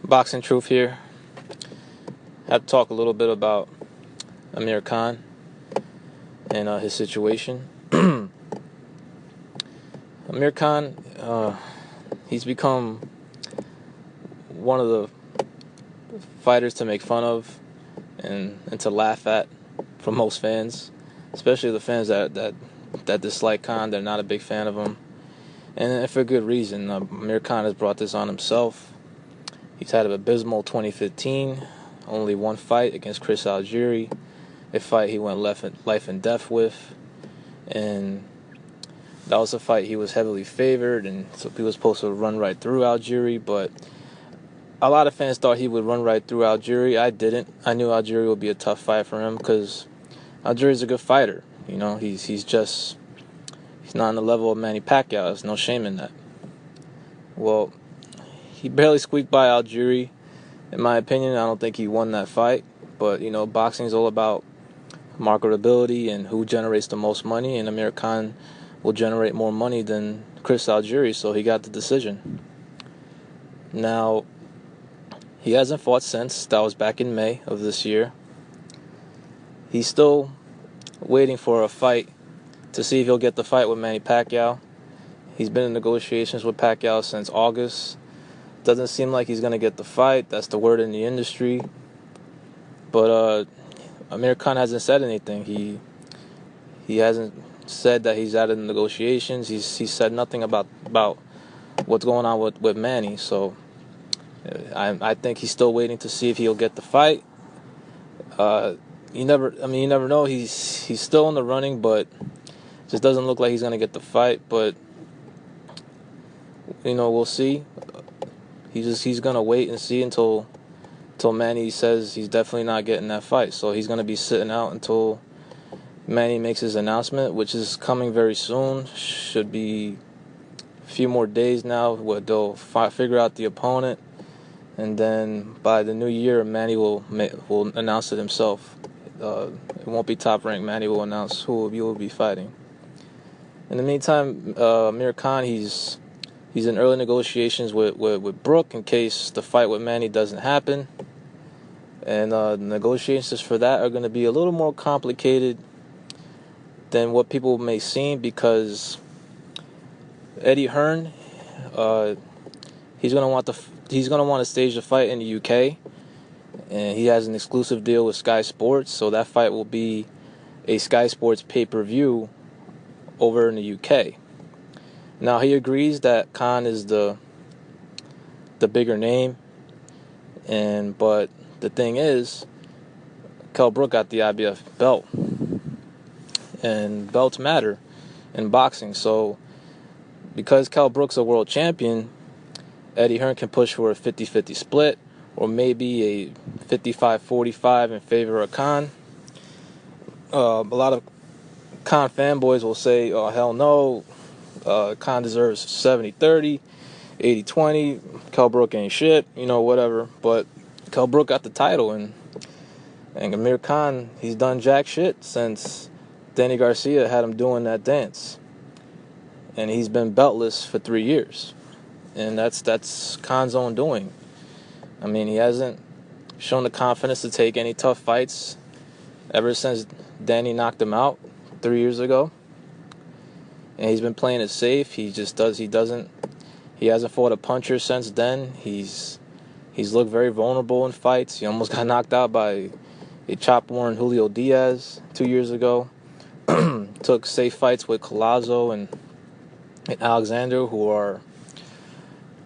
Boxing Truth here. I have to talk a little bit about Amir Khan and his situation. Amir Khan, he's become one of the fighters to make fun of and to laugh at for most fans, especially the fans that dislike Khan. They're not a big fan of him, and for good reason. Amir Khan has brought this on himself. He's had an abysmal 2015, only one fight against Chris Algieri, a fight he went life and death with, and that was a fight he was heavily favored, and so he was supposed to run right through Algieri, but a lot of fans thought he would run right through Algieri. I didn't. I knew Algieri would be a tough fight for him because Algieri's a good fighter. You know, he's not on the level of Manny Pacquiao. There's no shame in that. Well, he barely squeaked by Algieri. In my opinion, I don't think he won that fight. But, you know, boxing is all about marketability and who generates the most money. And Amir Khan will generate more money than Chris Algieri, so he got the decision. Now, he hasn't fought since. That was back in May of this year. He's still waiting for a fight to see if he'll get the fight with Manny Pacquiao. He's been in negotiations with Pacquiao since August. Doesn't seem like he's going to get the fight. That's the word in the industry. But Amir Khan hasn't said anything. He hasn't said that he's out of the negotiations. He said nothing about what's going on with Manny. So I think he's still waiting to see if he'll get the fight. You never know. He's still in the running, but just doesn't look like he's going to get the fight. But you know, we'll see. He's gonna wait and see until Manny says he's definitely not getting that fight. So he's gonna be sitting out until Manny makes his announcement, which is coming very soon. Should be a few more days now. Where they'll figure out the opponent, and then by the new year, Manny will announce it himself. It won't be top ranked. Manny will announce who he will be fighting. In the meantime, Amir Khan, he's in early negotiations with Brooke in case the fight with Manny doesn't happen. And negotiations for that are going to be a little more complicated than what people may seem, because Eddie Hearn, he's going to want to stage the fight in the UK, and he has an exclusive deal with Sky Sports, so that fight will be a Sky Sports pay-per-view over in the UK. Now, he agrees that Khan is the bigger name, but the thing is, Kell Brook got the IBF belt, and belts matter in boxing. So, because Kell Brook's a world champion, Eddie Hearn can push for a 50-50 split, or maybe a 55-45 in favor of Khan. A lot of Khan fanboys will say, "Oh, hell no. Khan deserves 70-30, 80-20, Kell Brook ain't shit," you know, whatever. But Kell Brook got the title, and Amir Khan, he's done jack shit since Danny Garcia had him doing that dance. And he's been beltless for 3 years. And that's Khan's own doing. I mean, he hasn't shown the confidence to take any tough fights ever since Danny knocked him out 3 years ago. And he's been playing it safe. He hasn't fought a puncher since then. He's looked very vulnerable in fights. He almost got knocked out by a chop-worn Julio Diaz 2 years ago. Took safe fights with Collazo and Alexander,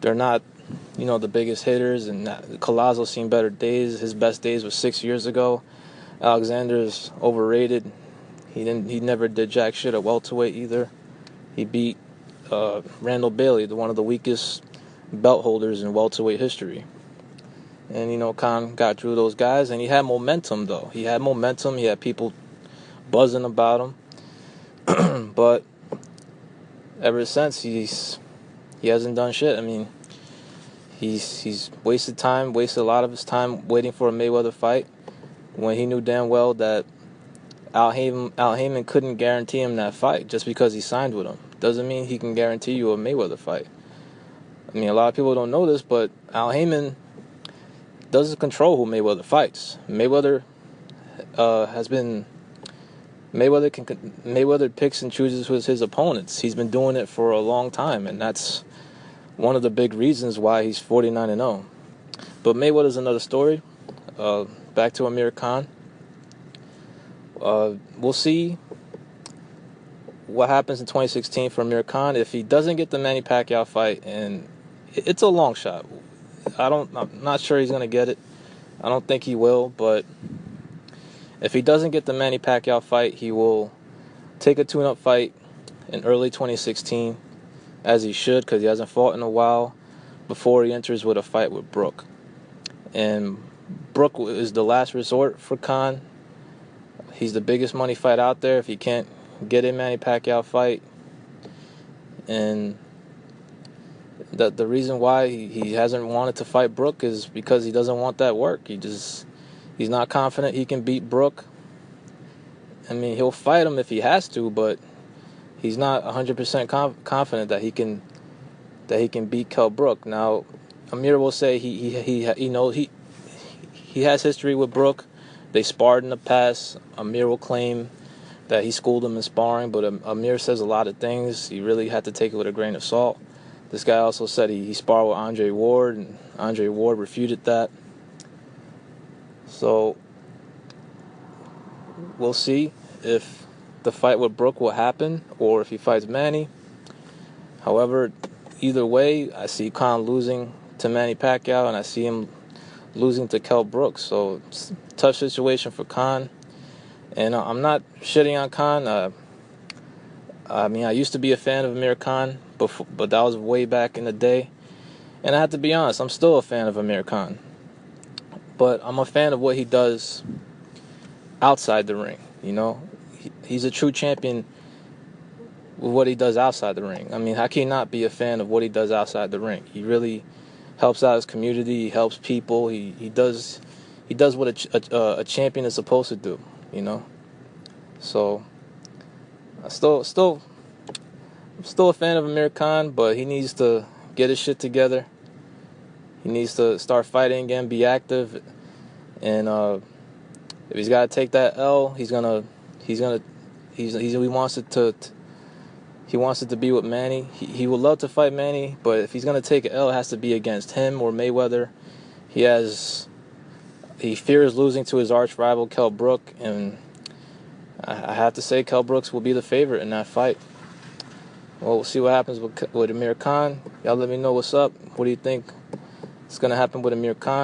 they're not, you know, the biggest hitters. And Collazo's seen better days. His best days was 6 years ago. Alexander's overrated. He never did jack shit at welterweight either. He beat Randall Bailey, one of the weakest belt holders in welterweight history. And, you know, Khan got through those guys, and he had momentum, though. He had momentum. He had people buzzing about him. But ever since, he hasn't done shit. I mean, he's wasted a lot of his time waiting for a Mayweather fight when he knew damn well that Al Heyman couldn't guarantee him that fight just because he signed with him. Doesn't mean he can guarantee you a Mayweather fight. I mean, a lot of people don't know this, but Al Heyman doesn't control who Mayweather fights. Mayweather picks and chooses his opponents. He's been doing it for a long time, and that's one of the big reasons why he's 49-0. But Mayweather's another story. Back to Amir Khan. We'll see what happens in 2016 for Amir Khan. If he doesn't get the Manny Pacquiao fight, and it's a long shot, I'm not sure he's going to get it. I don't think he will, but if he doesn't get the Manny Pacquiao fight, he will take a tune-up fight in early 2016, as he should, because he hasn't fought in a while, before he enters with a fight with Brook. And Brook is the last resort for Khan. He's the biggest money fight out there if he can't get a Manny Pacquiao fight. And the reason why he hasn't wanted to fight Brook is because he doesn't want that work. He's not confident he can beat Brook. I mean, he'll fight him if he has to, but he's not 100% confident that he can beat Kell Brook. Now, Amir will say he has history with Brook. They sparred in the past. Amir will claim that he schooled him in sparring, but Amir says a lot of things. He really had to take it with a grain of salt. This guy also said he sparred with Andre Ward, and Andre Ward refuted that. So we'll see if the fight with Brook will happen or if he fights Manny. However, either way, I see Khan losing to Manny Pacquiao, and I see him losing to Kell Brook. So it's a tough situation for Khan. And I'm not shitting on Khan. I mean, I used to be a fan of Amir Khan, but that was way back in the day. And I have to be honest, I'm still a fan of Amir Khan. But I'm a fan of what he does outside the ring. You know, he's a true champion with what he does outside the ring. I mean, how can you not be a fan of what he does outside the ring? He really helps out his community. He helps people. He does what a champion is supposed to do. You know, so I'm still a fan of Amir Khan, but he needs to get his shit together. He needs to start fighting again, be active, and if he's got to take that L, he wants it to be with Manny. He would love to fight Manny, but if he's gonna take an L, it has to be against him or Mayweather. He fears losing to his arch rival Kell Brook, and I have to say Kell Brooks will be the favorite in that fight. Well, we'll see what happens with Amir Khan. Y'all let me know what's up. What do you think is going to happen with Amir Khan?